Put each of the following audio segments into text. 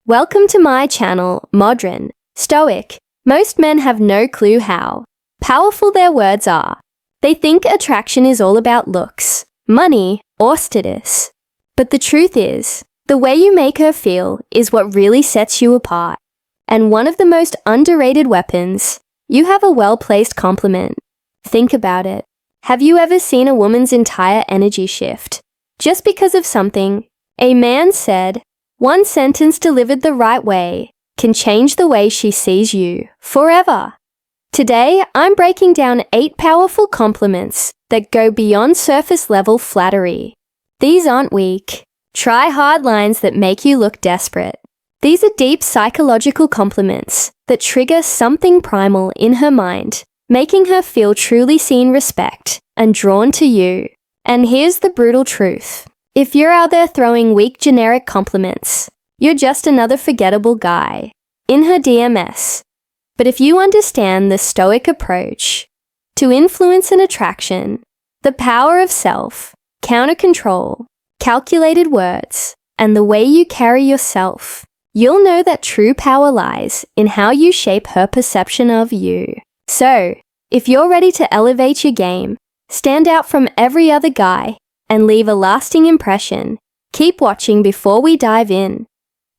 Welcome to my channel, Modern, Stoic. Most men have no clue how powerful their words are. They think attraction is all about looks, money, or status. But the truth is, the way you make her feel is what really sets you apart. And one of the most underrated weapons, you have a well-placed compliment. Think about it. Have you ever seen a woman's entire energy shift just because of something a man said? One sentence delivered the right way can change the way she sees you forever. Today, I'm breaking down 8 powerful compliments that go beyond surface-level flattery. These aren't weak, try-hard lines that make you look desperate. These are deep psychological compliments that trigger something primal in her mind, making her feel truly seen, respect, and drawn to you. And here's the brutal truth. If you're out there throwing weak generic compliments, you're just another forgettable guy in her DMS. But if you understand the Stoic approach to influence and attraction, the power of self, counter-control, calculated words, and the way you carry yourself, you'll know that true power lies in how you shape her perception of you. So, if you're ready to elevate your game, stand out from every other guy, and leave a lasting impression, keep watching before we dive in.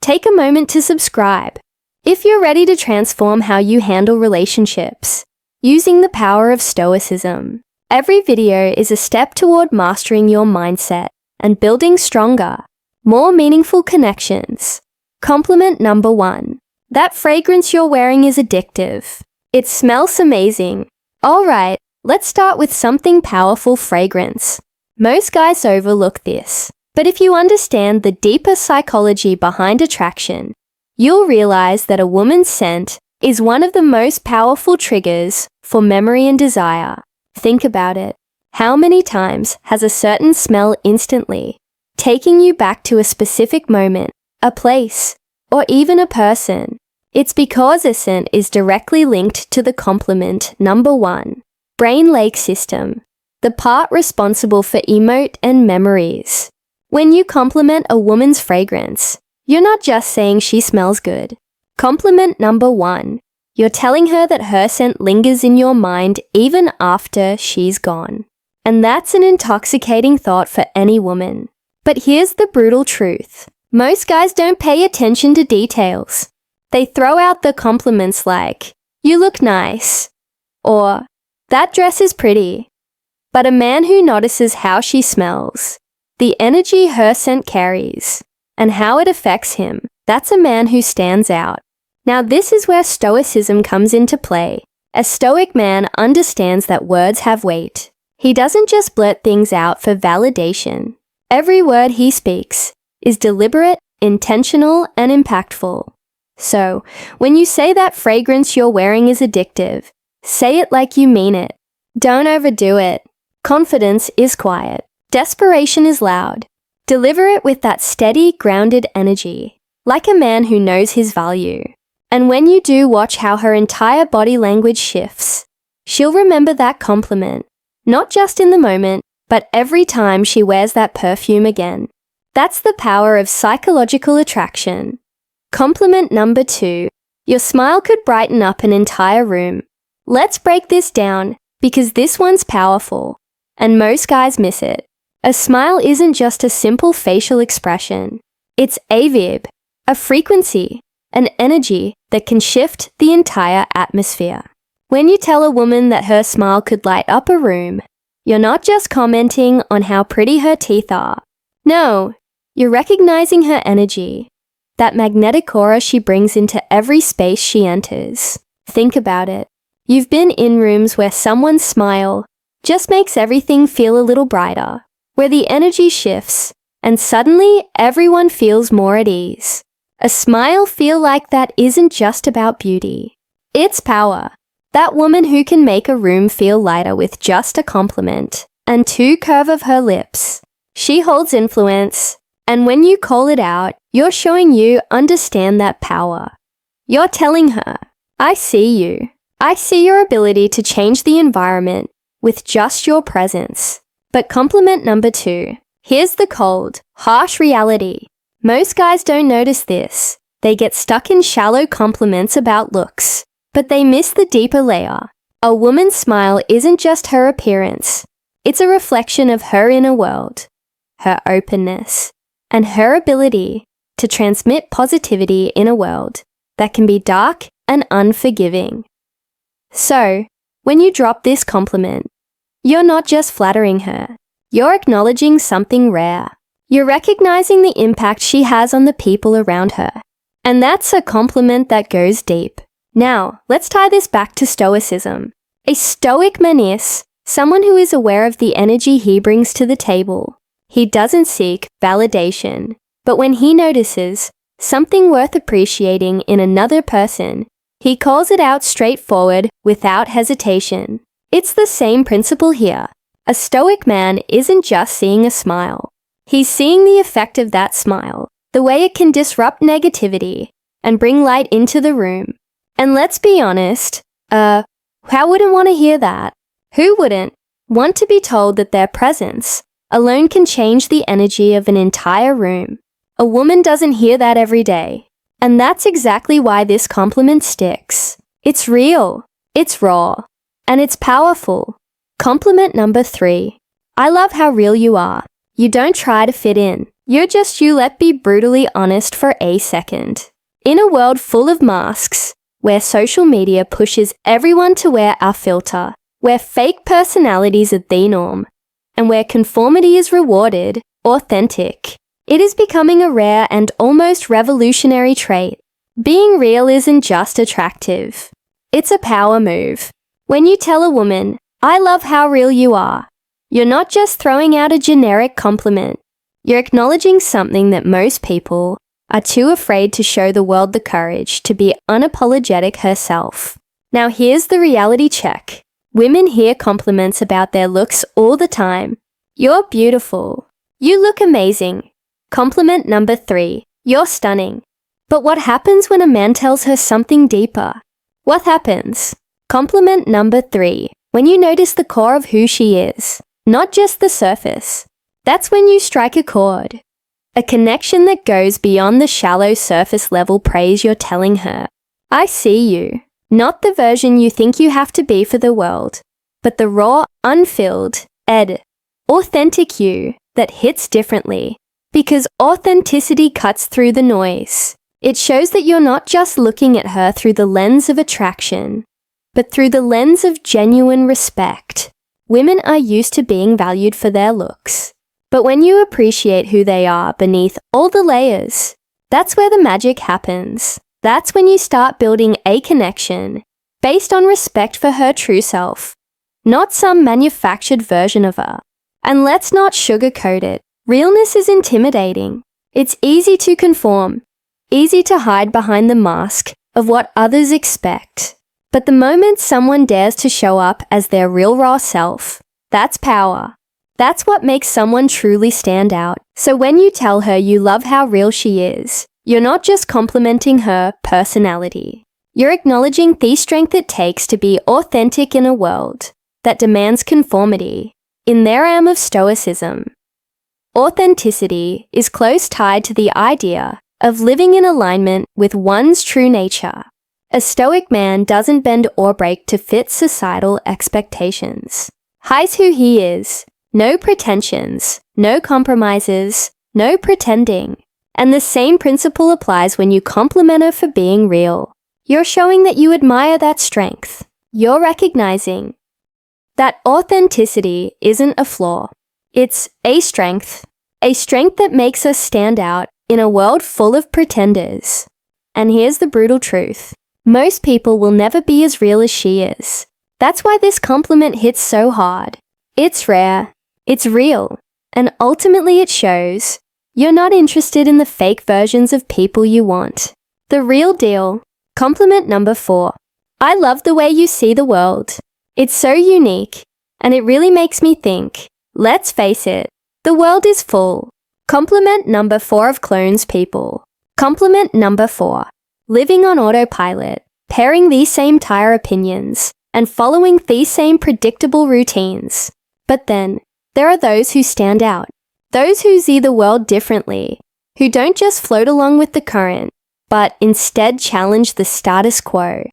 Take a moment to subscribe if you're ready to transform how you handle relationships using the power of Stoicism. Every video is a step toward mastering your mindset and building stronger, more meaningful connections. Compliment number 1. That fragrance you're wearing is addictive. It smells amazing. Alright, let's start with something powerful: fragrance. Most guys overlook this, but if you understand the deeper psychology behind attraction, you'll realize that a woman's scent is one of the most powerful triggers for memory and desire. Think about it. How many times has a certain smell instantly taking you back to a specific moment, a place, or even a person? It's because a scent is directly linked to the compliment number 1, brain lake system, the part responsible for emote and memories. When you compliment a woman's fragrance, you're not just saying she smells good. Compliment number 1, you're telling her that her scent lingers in your mind even after she's gone. And that's an intoxicating thought for any woman. But here's the brutal truth. Most guys don't pay attention to details. They throw out the compliments like, "You look nice," or "That dress is pretty." But a man who notices how she smells, the energy her scent carries, and how it affects him, that's a man who stands out. Now this is where Stoicism comes into play. A Stoic man understands that words have weight. He doesn't just blurt things out for validation. Every word he speaks is deliberate, intentional, and impactful. So, when you say that fragrance you're wearing is addictive, say it like you mean it. Don't overdo it. Confidence is quiet. Desperation is loud. Deliver it with that steady, grounded energy, like a man who knows his value. And when you do, watch how her entire body language shifts. She'll remember that compliment, not just in the moment, but every time she wears that perfume again. That's the power of psychological attraction. Compliment number 2. Your smile could brighten up an entire room. Let's break this down, because this one's powerful, and most guys miss it. A smile isn't just a simple facial expression. It's a vib, a frequency, an energy that can shift the entire atmosphere. When you tell a woman that her smile could light up a room, you're not just commenting on how pretty her teeth are. No, you're recognizing her energy, that magnetic aura she brings into every space she enters. Think about it. You've been in rooms where someone's smile just makes everything feel a little brighter, where the energy shifts, and suddenly everyone feels more at ease. A smile feel like that isn't just about beauty. It's power. That woman who can make a room feel lighter with just a compliment and 2 curve of her lips. She holds influence, and when you call it out, you're showing you understand that power. You're telling her, "I see you. I see your ability to change the environment with just your presence." But compliment number 2. Here's the cold, harsh reality. Most guys don't notice this, They get stuck in shallow compliments about looks, but they miss the deeper layer. A woman's smile isn't just her appearance. It's a reflection of her inner world, her openness, and her ability to transmit positivity in a world that can be dark and unforgiving. So, when you drop this compliment, you're not just flattering her. You're acknowledging something rare. You're recognizing the impact she has on the people around her. And that's a compliment that goes deep. Now, let's tie this back to Stoicism. A Stoic man is someone who is aware of the energy he brings to the table. He doesn't seek validation, but when he notices something worth appreciating in another person, he calls it out straightforward without hesitation. It's the same principle here. A Stoic man isn't just seeing a smile. He's seeing the effect of that smile, the way it can disrupt negativity and bring light into the room. And let's be honest, how wouldn't want to hear that? Who wouldn't want to be told that their presence alone can change the energy of an entire room? A woman doesn't hear that every day. And that's exactly why this compliment sticks. It's real, it's raw, and it's powerful. Compliment number 3. I love how real you are. You don't try to fit in. You're just you. Let's be brutally honest for a second. In a world full of masks, where social media pushes everyone to wear a filter, where fake personalities are the norm, and where conformity is rewarded, authentic, it is becoming a rare and almost revolutionary trait. Being real isn't just attractive. It's a power move. When you tell a woman, I love how real you are, you're not just throwing out a generic compliment. You're acknowledging something that most people are too afraid to show the world the courage to be unapologetic herself. Now here's the reality check. Women hear compliments about their looks all the time. You're beautiful. You look amazing. Compliment number 3. You're stunning. But what happens when a man tells her something deeper? What happens? Compliment number 3. When you notice the core of who she is, not just the surface. That's when you strike a chord. A connection that goes beyond the shallow surface level praise you're telling her. I see you. Not the version you think you have to be for the world, but the raw, unfilled, authentic you that hits differently. Because authenticity cuts through the noise. It shows that you're not just looking at her through the lens of attraction, but through the lens of genuine respect. Women are used to being valued for their looks. But when you appreciate who they are beneath all the layers, that's where the magic happens. That's when you start building a connection based on respect for her true self, not some manufactured version of her. And let's not sugarcoat it. Realness is intimidating. It's easy to conform, easy to hide behind the mask of what others expect. But the moment someone dares to show up as their real raw self, that's power. That's what makes someone truly stand out. So when you tell her you love how real she is, you're not just complimenting her personality. You're acknowledging the strength it takes to be authentic in a world that demands conformity. In their realm of Stoicism, authenticity is close tied to the idea of living in alignment with one's true nature. A Stoic man doesn't bend or break to fit societal expectations. Hides who he is. No pretensions, no compromises, no pretending. And the same principle applies when you compliment her for being real. You're showing that you admire that strength. You're recognizing that authenticity isn't a flaw. It's a strength that makes us stand out in a world full of pretenders. And here's the brutal truth. Most people will never be as real as she is. That's why this compliment hits so hard. It's rare, it's real, and ultimately it shows you're not interested in the fake versions of people you want. The real deal. Compliment number 4. I love the way you see the world. It's so unique, and it really makes me think. Let's face it, the world is full. Compliment number 4 of clones people. Compliment number 4. Living on autopilot, pairing these same tire opinions, and following these same predictable routines. But then, there are those who stand out. Those who see the world differently, who don't just float along with the current, but instead challenge the status quo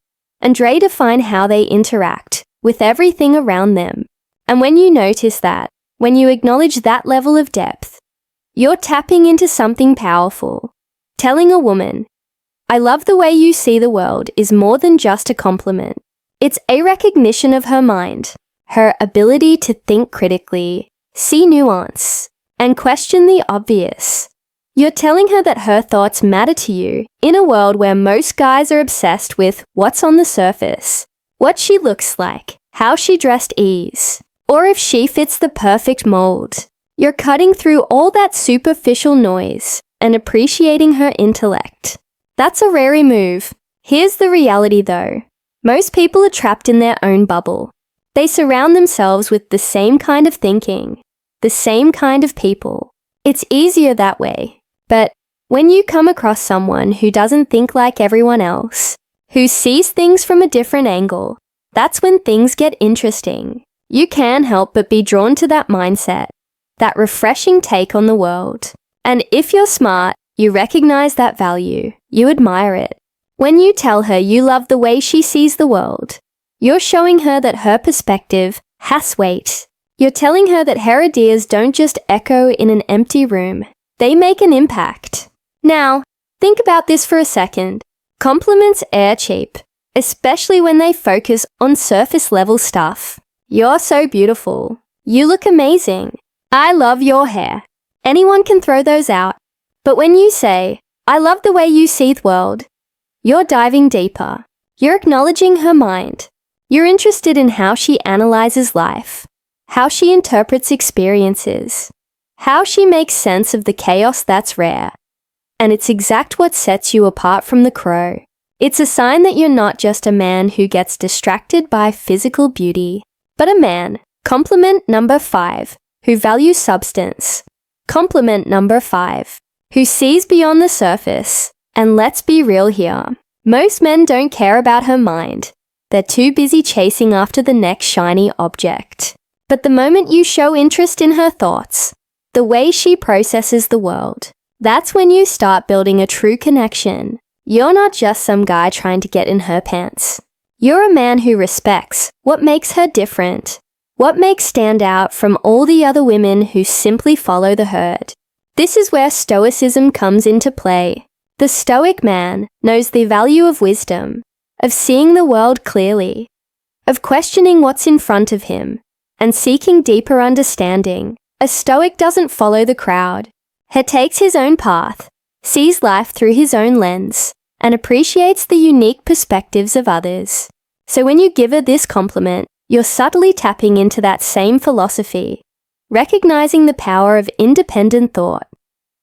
and redefine how they interact with everything around them. And when you notice that, when you acknowledge that level of depth, you're tapping into something powerful. Telling a woman, "I love the way you see the world," is more than just a compliment. It's a recognition of her mind, her ability to think critically, see nuance, and question the obvious. You're telling her that her thoughts matter to you in a world where most guys are obsessed with what's on the surface, what she looks like, how she dressed ease, or if she fits the perfect mold. You're cutting through all that superficial noise and appreciating her intellect. That's a rare move. Here's the reality though. Most people are trapped in their own bubble. They surround themselves with the same kind of thinking, the same kind of people. It's easier that way. But when you come across someone who doesn't think like everyone else, who sees things from a different angle, that's when things get interesting. You can't help but be drawn to that mindset, that refreshing take on the world. And if you're smart, you recognize that value. You admire it. When you tell her you love the way she sees the world, you're showing her that her perspective has weight. You're telling her that her ideas don't just echo in an empty room. They make an impact. Now, think about this for a second. Compliments are cheap, especially when they focus on surface-level stuff. "You're so beautiful. You look amazing. I love your hair." Anyone can throw those out. But when you say, "I love the way you see the world," you're diving deeper. You're acknowledging her mind. You're interested in how she analyzes life, how she interprets experiences, how she makes sense of the chaos that's rare. And it's exact what sets you apart from the crow. It's a sign that you're not just a man who gets distracted by physical beauty, but a man, compliment number 5, who values substance. Compliment number 5, who sees beyond the surface. And let's be real here. Most men don't care about her mind. They're too busy chasing after the next shiny object. But the moment you show interest in her thoughts, the way she processes the world, that's when you start building a true connection. You're not just some guy trying to get in her pants. You're a man who respects what makes her different, what makes stand out from all the other women who simply follow the herd. This is where Stoicism comes into play. The Stoic man knows the value of wisdom, of seeing the world clearly, of questioning what's in front of him, and seeking deeper understanding. A Stoic doesn't follow the crowd. He takes his own path, sees life through his own lens, and appreciates the unique perspectives of others. So when you give her this compliment, you're subtly tapping into that same philosophy, recognizing the power of independent thought,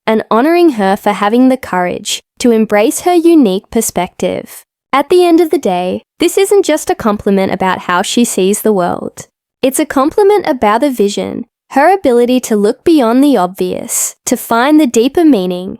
and honoring her for having the courage to embrace her unique perspective. At the end of the day, this isn't just a compliment about how she sees the world. It's a compliment about the vision, her ability to look beyond the obvious, to find the deeper meaning,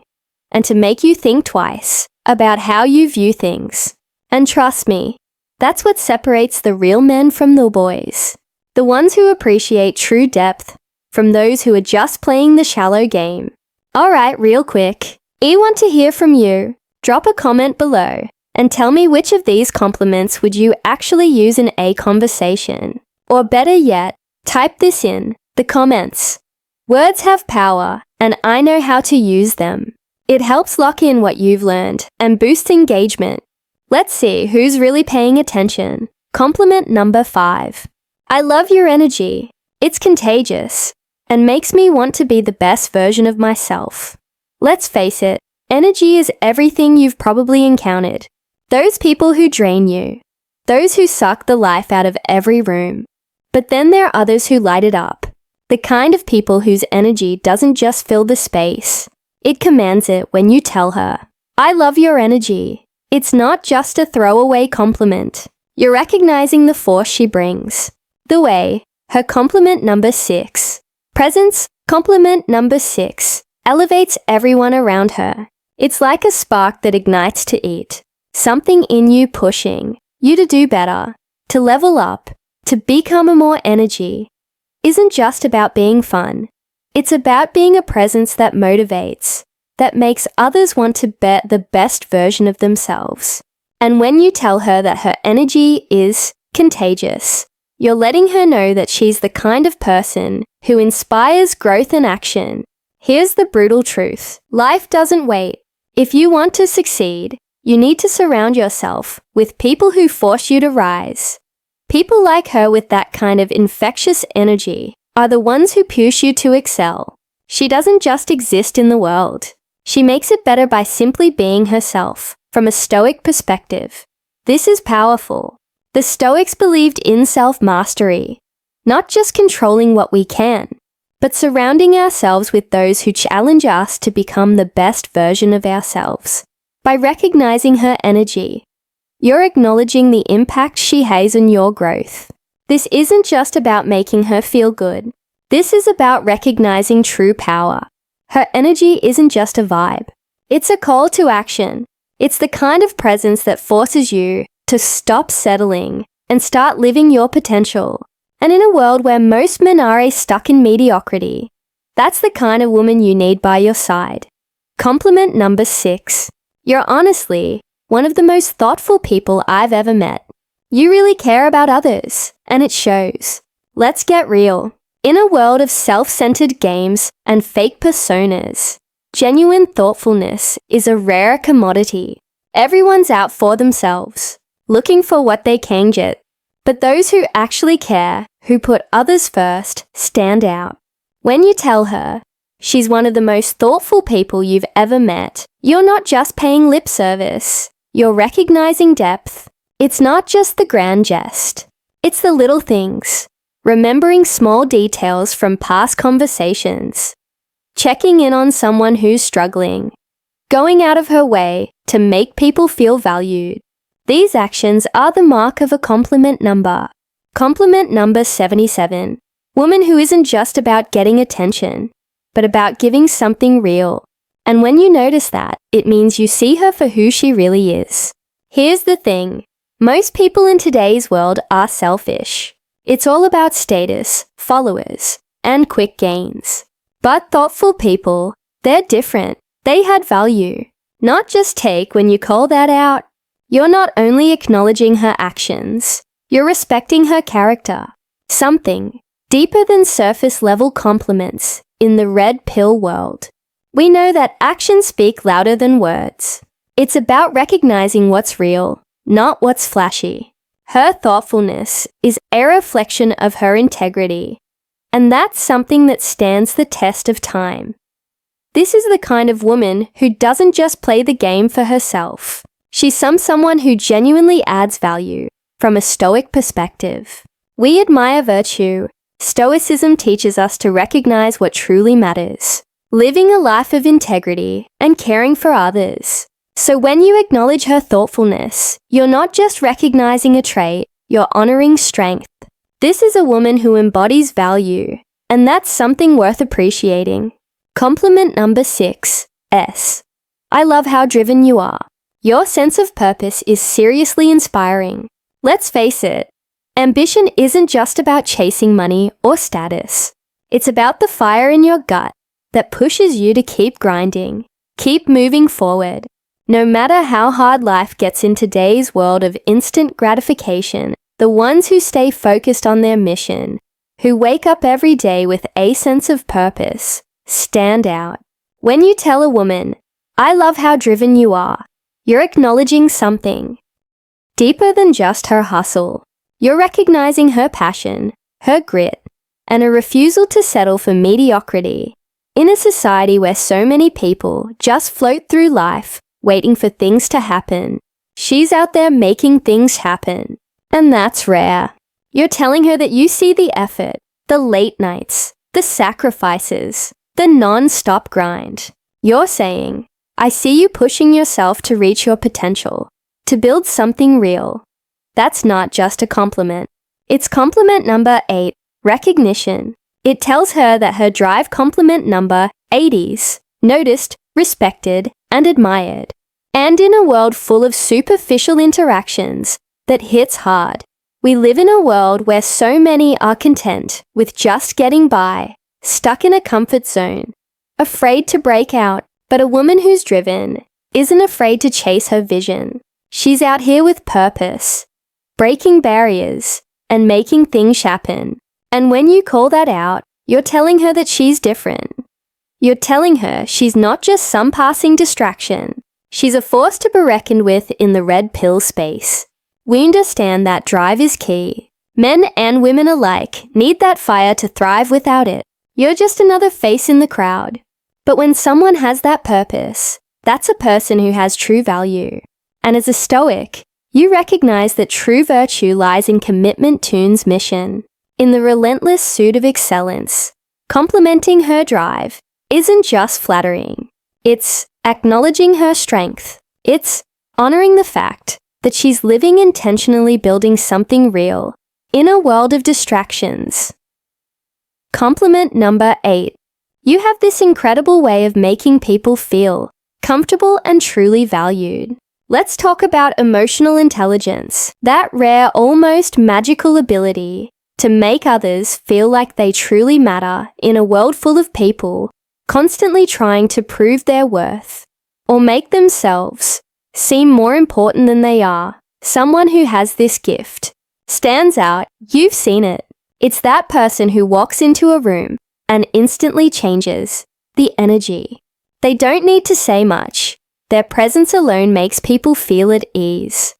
and to make you think twice about how you view things. And trust me, that's what separates the real men from the boys. The ones who appreciate true depth from those who are just playing the shallow game. Alright, real quick. I want to hear from you. Drop a comment below and tell me which of these compliments would you actually use in a conversation. Or better yet, type this in the comments. Words have power, and I know how to use them. It helps lock in what you've learned and boosts engagement. Let's see who's really paying attention. Compliment number 5. I love your energy. It's contagious and makes me want to be the best version of myself. Let's face it, energy is everything you've probably encountered. Those people who drain you. Those who suck the life out of every room. But then there are others who light it up. The kind of people whose energy doesn't just fill the space. It commands it when you tell her, I love your energy. It's not just a throwaway compliment. You're recognizing the force she brings. The way, her compliment number 6. Presence, compliment number 6, elevates everyone around her. It's like a spark that ignites to eat. Something in you pushing you to do better, to level up, to become a more energy. Isn't just about being fun. It's about being a presence that motivates, that makes others want to be the best version of themselves. And when you tell her that her energy is contagious, you're letting her know that she's the kind of person who inspires growth and action. Here's the brutal truth. Life doesn't wait. If you want to succeed, you need to surround yourself with people who force you to rise. People like her with that kind of infectious energy are the ones who push you to excel. She doesn't just exist in the world. She makes it better by simply being herself, from a Stoic perspective. This is powerful. The Stoics believed in self-mastery, not just controlling what we can, but surrounding ourselves with those who challenge us to become the best version of ourselves. By recognizing her energy, you're acknowledging the impact she has on your growth. This isn't just about making her feel good. This is about recognizing true power. Her energy isn't just a vibe. It's a call to action. It's the kind of presence that forces you to stop settling and start living your potential. And in a world where most men are stuck in mediocrity, that's the kind of woman you need by your side. Compliment number 6. You're honestly one of the most thoughtful people I've ever met. You really care about others, and it shows. Let's get real. In a world of self-centered games and fake personas, genuine thoughtfulness is a rare commodity. Everyone's out for themselves, looking for what they can get. But those who actually care, who put others first, stand out. When you tell her she's one of the most thoughtful people you've ever met, you're not just paying lip service. You're recognizing depth. It's not just the grand jest. It's the little things. Remembering small details from past conversations. Checking in on someone who's struggling. Going out of her way to make people feel valued. These actions are the mark of a compliment number. Compliment number 77. Woman who isn't just about getting attention, but about giving something real. And when you notice that, it means you see her for who she really is. Here's the thing. Most people in today's world are selfish. It's all about status, followers, and quick gains. But thoughtful people, they're different. They had value. Not just take when you call that out. You're not only acknowledging her actions, you're respecting her character. Something deeper than surface-level compliments in the red pill world. We know that actions speak louder than words. It's about recognizing what's real, not what's flashy. Her thoughtfulness is a reflection of her integrity, and that's something that stands the test of time. This is the kind of woman who doesn't just play the game for herself. She's someone who genuinely adds value from a Stoic perspective. We admire virtue. Stoicism teaches us to recognize what truly matters, living a life of integrity and caring for others. So when you acknowledge her thoughtfulness, you're not just recognizing a trait, you're honoring strength. This is a woman who embodies value, and that's something worth appreciating. Compliment number 6. S. I love how driven you are. Your sense of purpose is seriously inspiring. Let's face it, ambition isn't just about chasing money or status. It's about the fire in your gut that pushes you to keep grinding, keep moving forward. No matter how hard life gets in today's world of instant gratification, the ones who stay focused on their mission, who wake up every day with a sense of purpose, stand out. When you tell a woman, I love how driven you are, you're acknowledging something deeper than just her hustle. You're recognizing her passion, her grit, and a refusal to settle for mediocrity. In a society where so many people just float through life, waiting for things to happen, she's out there making things happen. And that's rare. You're telling her that you see the effort, the late nights, the sacrifices, the non-stop grind. You're saying, I see you pushing yourself to reach your potential, to build something real. That's not just a compliment. It's compliment number 8, recognition. It tells her that her drive compliment number 80s, noticed, respected, and admired. And in a world full of superficial interactions that hits hard, we live in a world where so many are content with just getting by, stuck in a comfort zone, afraid to break out. But a woman who's driven isn't afraid to chase her vision. She's out here with purpose, breaking barriers, and making things happen. And when you call that out, you're telling her that she's different. You're telling her she's not just some passing distraction. She's a force to be reckoned with in the red pill space. We understand that drive is key. Men and women alike need that fire to thrive. Without it, you're just another face in the crowd. But when someone has that purpose, that's a person who has true value. And as a Stoic, you recognize that true virtue lies in commitment to's mission, in the relentless suit of excellence. Complementing her drive isn't just flattering. It's acknowledging her strength. It's honoring the fact that she's living intentionally, building something real in a world of distractions. Compliment number 8. You have this incredible way of making people feel comfortable and truly valued. Let's talk about emotional intelligence, that rare, almost magical ability to make others feel like they truly matter in a world full of people constantly trying to prove their worth or make themselves seem more important than they are. Someone who has this gift stands out. You've seen it. It's that person who walks into a room and instantly changes the energy. They don't need to say much. Their presence alone makes people feel at ease,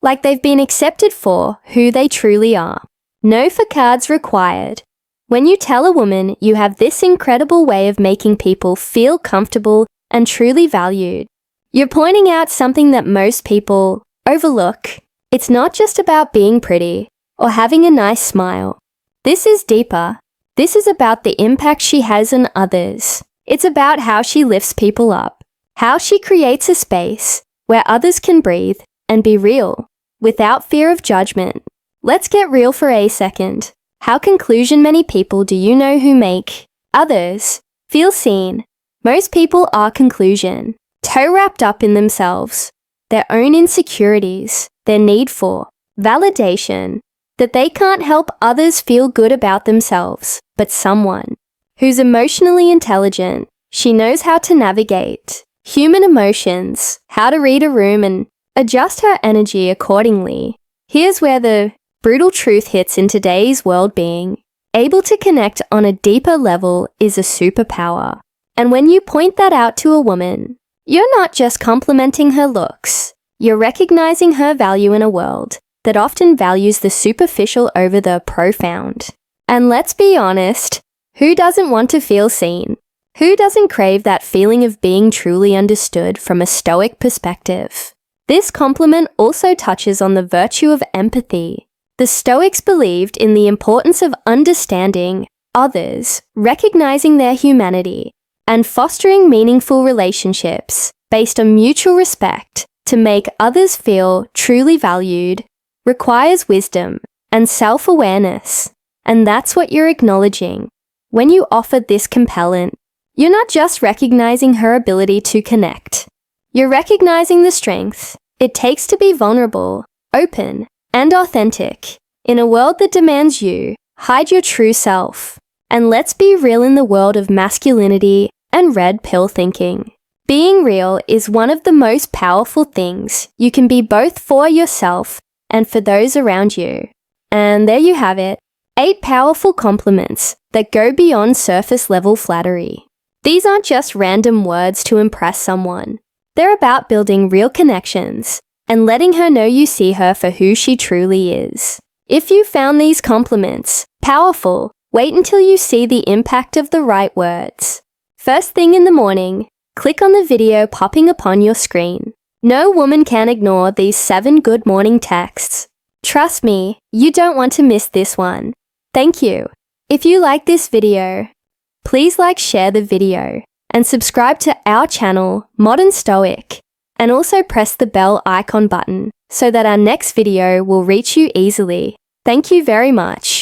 like they've been accepted for who they truly are. No facades required. When you tell a woman you have this incredible way of making people feel comfortable and truly valued, you're pointing out something that most people overlook. It's not just about being pretty or having a nice smile. This is deeper. This is about the impact she has on others. It's about how she lifts people up, how she creates a space where others can breathe and be real without fear of judgment. Let's get real for a second. How conclusion many people do you know who make others feel seen? Most people are conclusion, toe wrapped up in themselves, their own insecurities, their need for validation, that they can't help others feel good about themselves. But someone who's emotionally intelligent, she knows how to navigate human emotions, how to read a room and adjust her energy accordingly. Here's where the brutal truth hits in today's world. Being able to connect on a deeper level is a superpower. And when you point that out to a woman, you're not just complimenting her looks, you're recognizing her value in a world that often values the superficial over the profound. And let's be honest, who doesn't want to feel seen? Who doesn't crave that feeling of being truly understood from a Stoic perspective? This compliment also touches on the virtue of empathy. The Stoics believed in the importance of understanding others, recognizing their humanity, and fostering meaningful relationships based on mutual respect. To make others feel truly valued requires wisdom and self-awareness, and that's what you're acknowledging. When you offer this compellant, you're not just recognizing her ability to connect. You're recognizing the strength it takes to be vulnerable, open, and authentic. In a world that demands you hide your true self. And let's be real, in the world of masculinity and red pill thinking, being real is one of the most powerful things you can be, both for yourself and for those around you. And there you have it, 8 powerful compliments that go beyond surface level flattery. These aren't just random words to impress someone. They're about building real connections and letting her know you see her for who she truly is. If you found these compliments powerful, wait until you see the impact of the right words. First thing in the morning, click on the video popping upon your screen. No woman can ignore these 7 good morning texts. Trust me, you don't want to miss this one. Thank you. If you like this video, please like, share the video, and subscribe to our channel, Modern Stoic, and also press the bell icon button so that our next video will reach you easily. Thank you very much.